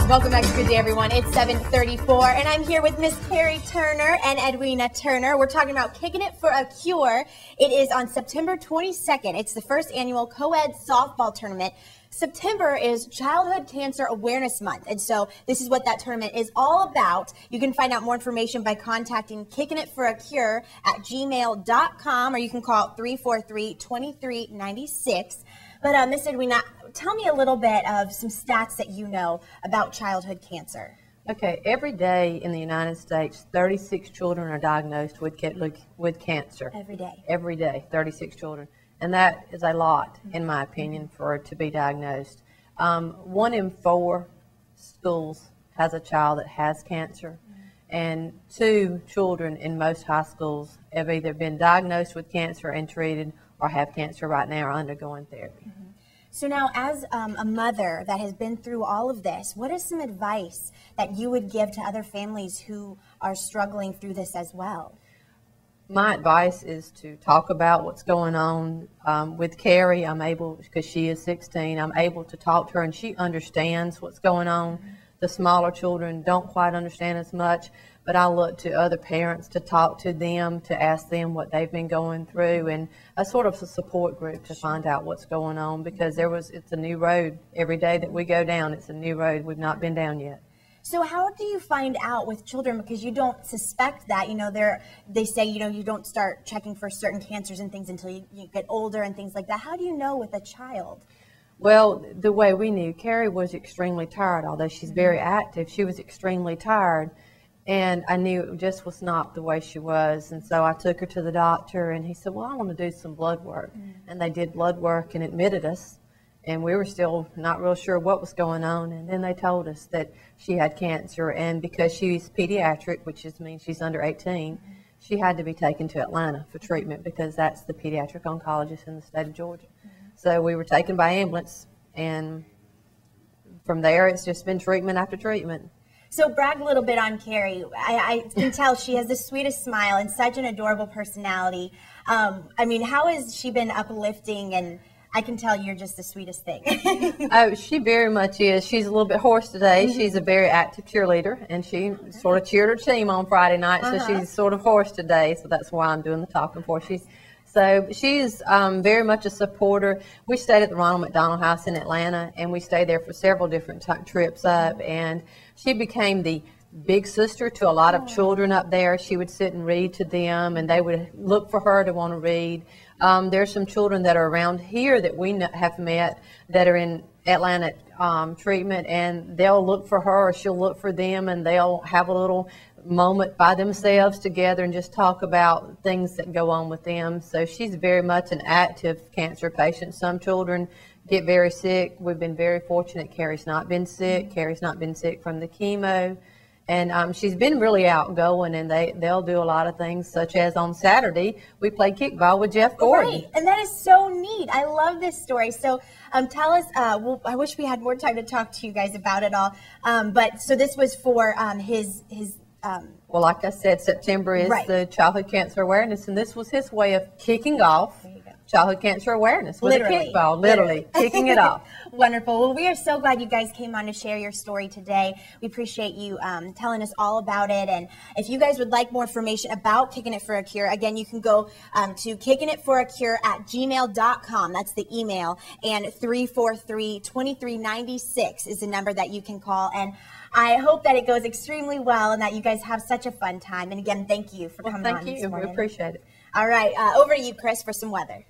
Welcome back to Good Day, everyone. It's 7:34, and I'm here with Miss Carrie Turner and Edwina Turner. We're talking about Kicking It for a Cure. It is on September 22nd. It's the first annual co-ed softball tournament. September is Childhood Cancer Awareness Month, and so this is what that tournament is all about. You can find out more information by contacting kickingitforacure@gmail.com, or you can call 343-2396. But Miss Edwina, tell me a little bit of some stats that you know about childhood cancer. Okay, every day in the United States, 36 children are diagnosed with cancer. Every day? Every day, 36 children. And that is a lot, in my opinion, for it to be diagnosed. 1 in 4 schools has a child that has cancer. And 2 children in most high schools have either been diagnosed with cancer and treated, or have cancer right now or undergoing therapy. So now, as a mother that has been through all of this, what is some advice that you would give to other families who are struggling through this as well? My advice is to talk about what's going on with Carrie. I'm able, because she is 16, I'm able to talk to her and she understands what's going on. The smaller children don't quite understand as much, but I look to other parents to talk to them, to ask them what they've been going through, and a sort of a support group to find out what's going on, because it's a new road. Every day that we go down, it's a new road we've not been down yet. So how do you find out with children, because you don't suspect that, they say, you don't start checking for certain cancers and things until you get older and things like that. How do you know with a child? Well, the way we knew, Carrie was extremely tired. Although she's very active, she was extremely tired. And I knew it just was not the way she was. And so I took her to the doctor, and he said, well, I want to do some blood work. And they did blood work and admitted us. And we were still not real sure what was going on. And then they told us that she had cancer. And because she's pediatric, which means she's under 18, she had to be taken to Atlanta for treatment, because that's the pediatric oncologist in the state of Georgia. So we were taken by ambulance, and from there it's just been treatment after treatment. So brag a little bit on Carrie. I can tell she has the sweetest smile and such an adorable personality. I mean, how has she been uplifting? And I can tell you're just the sweetest thing. Oh, she very much is. She's a little bit hoarse today. She's a very active cheerleader, and she sort of cheered her team on Friday night, so she's sort of hoarse today, so that's why I'm doing the talking for her. So she's very much a supporter. We stayed at the Ronald McDonald House in Atlanta, and we stayed there for several different trips up, and she became the big sister to a lot of children up there. She would sit and read to them, and they would look for her to want to read. There's some children that are around here that we have met that are in Atlanta treatment, and they'll look for her, or she'll look for them, and they'll have a little moment by themselves together and just talk about things that go on with them. So she's very much an active cancer patient. Some children get very sick. We've been very fortunate. Carrie's not been sick. Carrie's not been sick from the chemo. And she's been really outgoing, and they'll do a lot of things, such as on Saturday, we played kickball with Jeff Gordon. Right, and that is so neat. I love this story. So tell us, well, I wish we had more time to talk to you guys about it all. But so this was for his well, like I said, September is the Childhood Cancer Awareness, and this was his way of kicking off Childhood Cancer Awareness with a kickball, literally kicking it off. Wonderful. Well, we are so glad you guys came on to share your story today. We appreciate you telling us all about it. And if you guys would like more information about Kicking It for a Cure, again, you can go to kickingitforacure@gmail.com. That's the email. And 343-2396 is the number that you can call. And I hope that it goes extremely well and that you guys have such a fun time. And again, thank you for coming on this morning. We appreciate it. All right, over to you, Chris, for some weather.